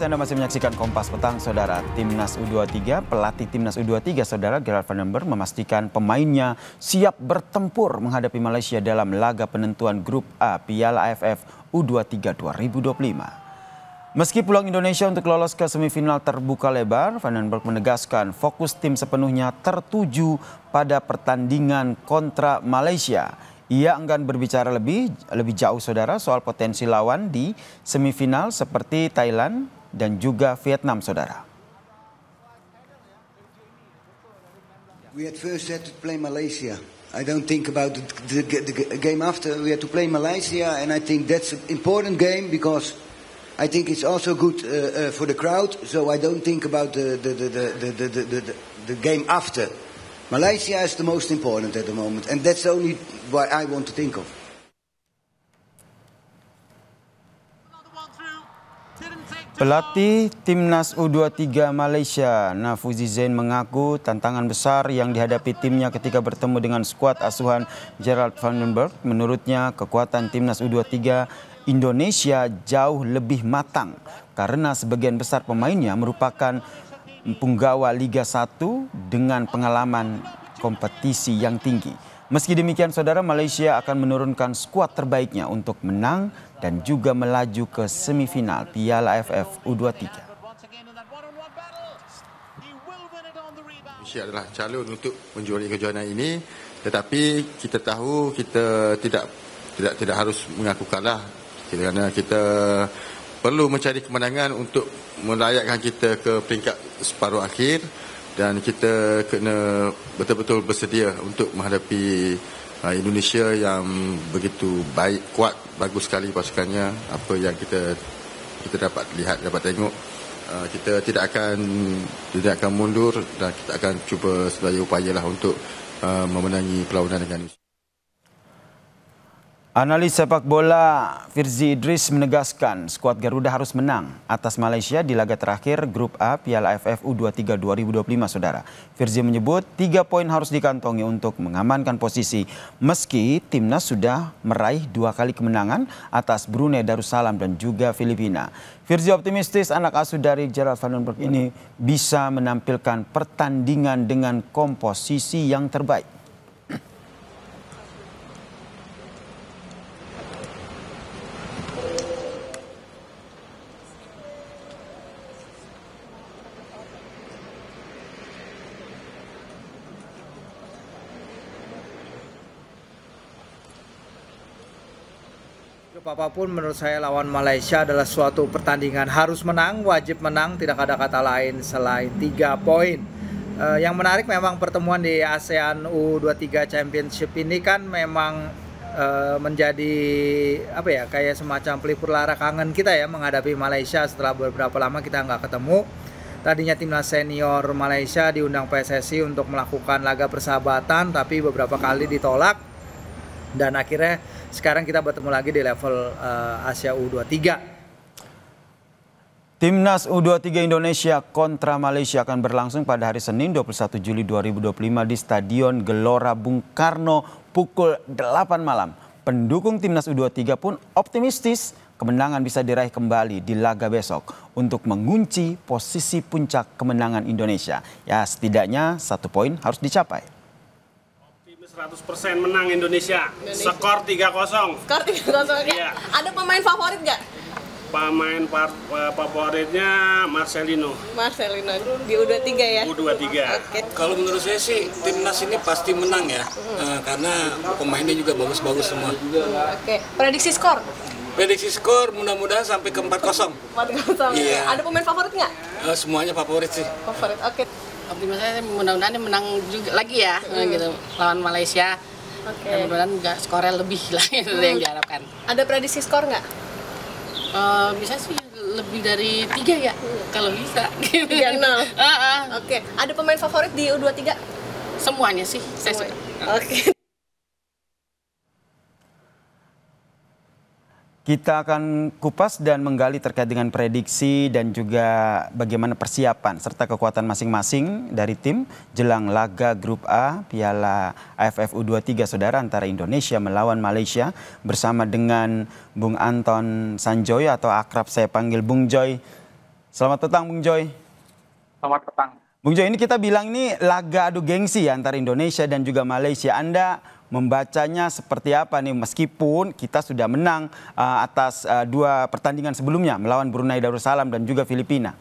Anda masih menyaksikan Kompas Petang, Saudara. Timnas U23, pelatih Timnas U23, Saudara Gerard van den Berg memastikan pemainnya siap bertempur menghadapi Malaysia dalam laga penentuan Grup A Piala AFF U23 2025. Meski peluang Indonesia untuk lolos ke semifinal terbuka lebar, Van den Berg menegaskan fokus tim sepenuhnya tertuju pada pertandingan kontra Malaysia. Ia enggan berbicara lebih jauh, Saudara, soal potensi lawan di semifinal seperti Thailand dan juga Vietnam, Saudara. We at first had to play Malaysia. I don't think about the game after. We had to play Malaysia, and I think that's an important game because I think it's also good for the crowd. So I don't think about the game after. Malaysia is the most important at the moment, and that's only what I want to think of. Pelatih Timnas U23 Malaysia, Nafuzi Zain, mengaku tantangan besar yang dihadapi timnya ketika bertemu dengan skuad asuhan Gerard van den Berg. Menurutnya, kekuatan Timnas U23 Indonesia jauh lebih matang karena sebagian besar pemainnya merupakan punggawa Liga 1 dengan pengalaman kompetisi yang tinggi. Meski demikian, Saudara, Malaysia akan menurunkan skuad terbaiknya untuk menang dan juga melaju ke semifinal Piala AFF U23. Malaysia adalah calon untuk menjuarai kejohanan ini, tetapi kita tahu kita tidak harus mengaku kalah kerana kita perlu mencari kemenangan untuk melayakkan kita ke peringkat separuh akhir, dan kita kena betul-betul bersedia untuk menghadapi Indonesia yang begitu baik, kuat, bagus sekali pasukannya. Apa yang kita dapat lihat, dapat tengok, kita tidak akan mundur dan kita akan cuba sedaya upayalah untuk memenangi perlawanan dengan Indonesia. Analis sepak bola Firzi Idris menegaskan skuad Garuda harus menang atas Malaysia di laga terakhir Grup A Piala AFF U23 2025, Saudara. Firzi menyebut 3 poin harus dikantongi untuk mengamankan posisi meski timnas sudah meraih 2 kali kemenangan atas Brunei Darussalam dan juga Filipina. Firzi optimistis anak asuh dari Gerard van den Berg ini bisa menampilkan pertandingan dengan komposisi yang terbaik. Apapun menurut saya lawan Malaysia adalah suatu pertandingan harus menang, wajib menang, tidak ada kata lain selain 3 poin. Yang menarik memang pertemuan di ASEAN U23 Championship ini kan memang menjadi kayak semacam pelipur lara kangen kita ya menghadapi Malaysia setelah beberapa lama kita nggak ketemu. Tadinya timnas senior Malaysia diundang PSSI untuk melakukan laga persahabatan, tapi beberapa kali ditolak. Dan akhirnya sekarang kita bertemu lagi di level Asia U23. Timnas U23 Indonesia kontra Malaysia akan berlangsung pada hari Senin 21 Juli 2025 di Stadion Gelora Bung Karno pukul 8 malam. Pendukung Timnas U23 pun optimistis kemenangan bisa diraih kembali di laga besok untuk mengunci posisi puncak kemenangan Indonesia. Ya, setidaknya 1 poin harus dicapai. 100% menang Indonesia. Skor 3-0. Skor 3-0 ya? Iya. Ada pemain favorit nggak? Pemain favoritnya Marcelino. Marcelino di U23 ya? U23. Oke. Kalau menurut saya sih timnas ini pasti menang ya. Karena pemainnya juga bagus-bagus semua. Oke. Prediksi skor? Prediksi skor mudah-mudahan sampai ke 4-0. 4-0. Iya. Ada pemain favorit nggak? Semuanya favorit sih. Favorit. Oke. Optimis saya mudah-mudahan menang juga lagi ya gitu lawan Malaysia. Oke. Mudah-mudahan juga skornya lebih lah itu yang diharapkan. Ada prediksi skor nggak? Bisa sih lebih dari 3 ya kalau bisa. 3-0. Oke. Ada pemain favorit di U23? Semuanya sih saya suka. Oke. Kita akan kupas dan menggali terkait dengan prediksi dan juga bagaimana persiapan serta kekuatan masing-masing dari tim jelang laga Grup A Piala AFF U23, Saudara, antara Indonesia melawan Malaysia bersama dengan Bung Anton Sanjoyo atau akrab saya panggil Bung Joy. Selamat petang Bung Joy. Selamat petang. Bung Joy, ini kita bilang ini laga adu gengsi ya, antara Indonesia dan juga Malaysia. Anda membacanya seperti apa nih, meskipun kita sudah menang atas dua pertandingan sebelumnya melawan Brunei Darussalam dan juga Filipina?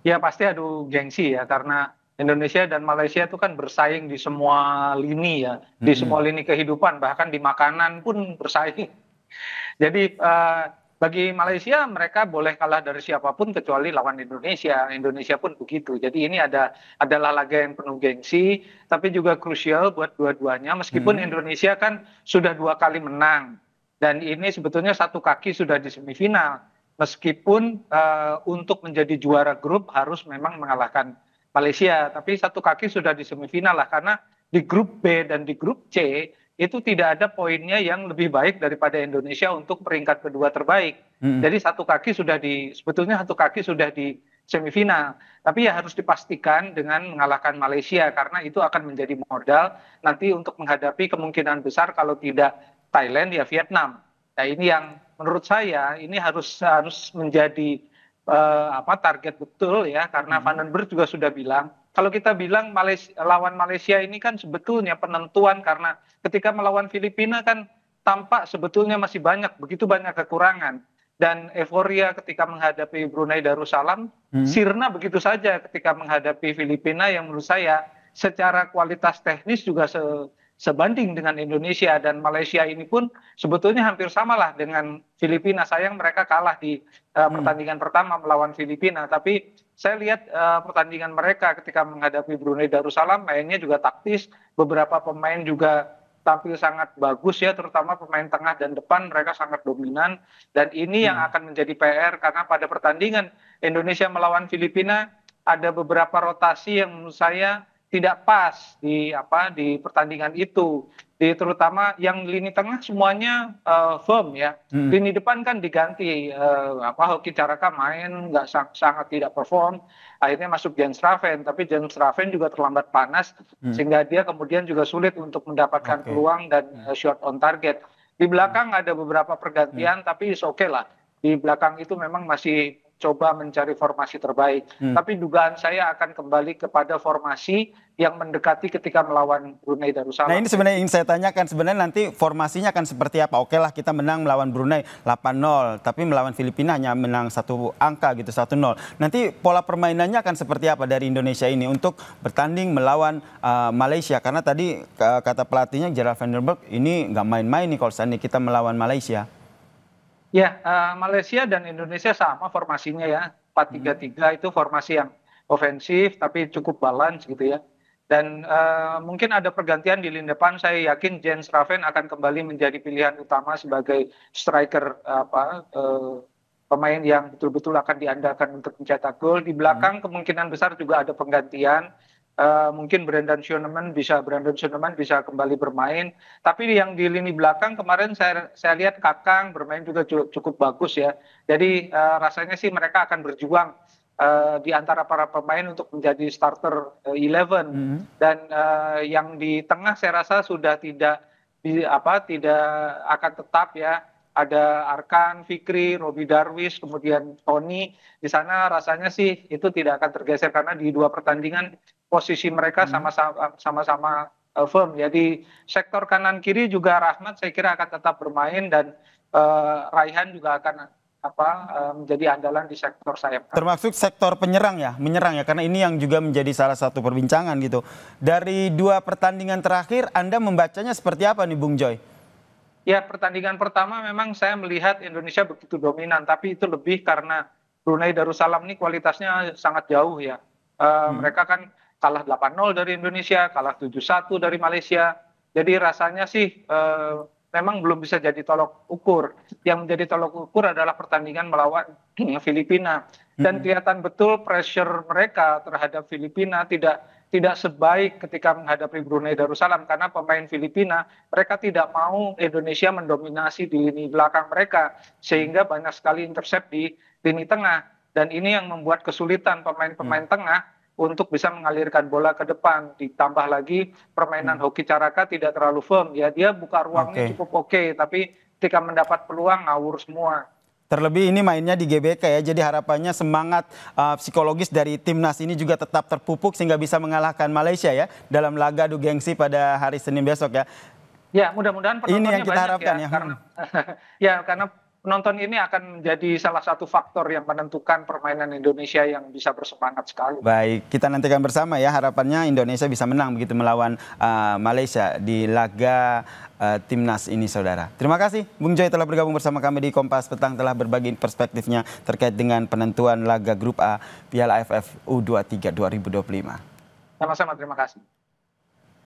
Ya pasti adu gengsi ya, karena Indonesia dan Malaysia itu kan bersaing di semua lini ya, di semua lini kehidupan, bahkan di makanan pun bersaing. Jadi bagi Malaysia mereka boleh kalah dari siapapun kecuali lawan Indonesia. Indonesia pun begitu. Jadi ini adalah laga yang penuh gengsi, tapi juga krusial buat dua-duanya. Meskipun Indonesia kan sudah 2 kali menang, dan ini sebetulnya satu kaki sudah di semifinal. Meskipun untuk menjadi juara grup harus memang mengalahkan Malaysia, tapi satu kaki sudah di semifinal lah, karena di grup B dan di grup C itu tidak ada poinnya yang lebih baik daripada Indonesia untuk peringkat kedua terbaik. Jadi sebetulnya satu kaki sudah di semifinal. Tapi ya harus dipastikan dengan mengalahkan Malaysia, karena itu akan menjadi modal nanti untuk menghadapi kemungkinan besar kalau tidak Thailand ya Vietnam. Nah ini yang menurut saya ini harus menjadi target betul ya, karena Van den Berg juga sudah bilang, kalau kita bilang lawan Malaysia ini kan sebetulnya penentuan, karena ketika melawan Filipina kan tampak sebetulnya masih begitu banyak kekurangan, dan euforia ketika menghadapi Brunei Darussalam sirna begitu saja ketika menghadapi Filipina yang menurut saya secara kualitas teknis juga sebanding dengan Indonesia, dan Malaysia ini pun sebetulnya hampir samalah dengan Filipina. Sayang mereka kalah di pertandingan pertama melawan Filipina, tapi saya lihat pertandingan mereka ketika menghadapi Brunei Darussalam mainnya juga taktis, beberapa pemain juga tampil sangat bagus ya, terutama pemain tengah dan depan mereka sangat dominan, dan ini yang akan menjadi PR, karena pada pertandingan Indonesia melawan Filipina ada beberapa rotasi yang menurut saya tidak pas di pertandingan itu, terutama yang lini tengah semuanya firm ya, lini depan kan diganti, Hoki Caraka main nggak sangat tidak perform, akhirnya masuk Jens Raven, tapi Jens Raven juga terlambat panas sehingga dia kemudian juga sulit untuk mendapatkan peluang dan shot on target. Di belakang ada beberapa pergantian, tapi oke lah, di belakang itu memang masih coba mencari formasi terbaik. Tapi dugaan saya akan kembali kepada formasi yang mendekati ketika melawan Brunei Darussalam. Nah ini sebenarnya ingin saya tanyakan, sebenarnya nanti formasinya akan seperti apa? Oke lah kita menang melawan Brunei 8-0, tapi melawan Filipina hanya menang 1 angka gitu, 1-0. Nanti pola permainannya akan seperti apa dari Indonesia ini untuk bertanding melawan Malaysia? Karena tadi kata pelatihnya Gerald Van den Berg, ini nggak main-main nih kalau seandainya kita melawan Malaysia. Ya, Malaysia dan Indonesia sama formasinya ya, 4-3-3 itu formasi yang ofensif tapi cukup balance gitu ya. Dan mungkin ada pergantian di lini depan, saya yakin Jens Raven akan kembali menjadi pilihan utama sebagai striker pemain yang betul-betul akan diandalkan untuk mencetak gol. Di belakang kemungkinan besar juga ada penggantian. Mungkin Brandon Schoenemann bisa kembali bermain, tapi yang di lini belakang kemarin saya lihat Kakang bermain juga cukup bagus ya, jadi rasanya sih mereka akan berjuang di antara para pemain untuk menjadi starter 11, dan yang di tengah saya rasa sudah tidak akan tetap ya, ada Arkan, Fikri, Robi Darwis, kemudian Tony. Di sana rasanya sih itu tidak akan tergeser, karena di 2 pertandingan posisi mereka sama-sama firm. Jadi sektor kanan kiri juga Rahmat saya kira akan tetap bermain, dan Raihan juga akan menjadi andalan di sektor sayap. Termasuk sektor menyerang ya, karena ini yang juga menjadi salah satu perbincangan gitu. Dari 2 pertandingan terakhir Anda membacanya seperti apa nih Bung Joy? Ya, pertandingan pertama memang saya melihat Indonesia begitu dominan, tapi itu lebih karena Brunei Darussalam ini kualitasnya sangat jauh ya. Mereka kan kalah 8-0 dari Indonesia, kalah 7-1 dari Malaysia. Jadi rasanya sih memang belum bisa jadi tolok ukur. Yang menjadi tolok ukur adalah pertandingan melawan Filipina. Dan kelihatan betul pressure mereka terhadap Filipina tidak sebaik ketika menghadapi Brunei Darussalam, karena pemain Filipina mereka tidak mau Indonesia mendominasi di lini belakang mereka, sehingga banyak sekali intercept di lini tengah, dan ini yang membuat kesulitan pemain-pemain tengah untuk bisa mengalirkan bola ke depan. Ditambah lagi permainan Hoki Caraka tidak terlalu firm ya, dia buka ruangnya cukup oke, tapi ketika mendapat peluang ngawur semua. Terlebih ini mainnya di GBK ya, jadi harapannya semangat psikologis dari timnas ini juga tetap terpupuk sehingga bisa mengalahkan Malaysia ya dalam laga adu gengsi pada hari Senin besok ya. Ya, mudah-mudahan penontonnya Ini yang kita banyak harapkan ya. Karena, ya, karena penonton ini akan menjadi salah satu faktor yang menentukan permainan Indonesia yang bisa bersemangat sekali. Baik, kita nantikan bersama ya, harapannya Indonesia bisa menang begitu melawan Malaysia di laga timnas ini, saudara. Terima kasih Bung Joy telah bergabung bersama kami di Kompas Petang, telah berbagi perspektifnya terkait dengan penentuan laga grup A Piala AFF U23 2025. Sama-sama, terima kasih.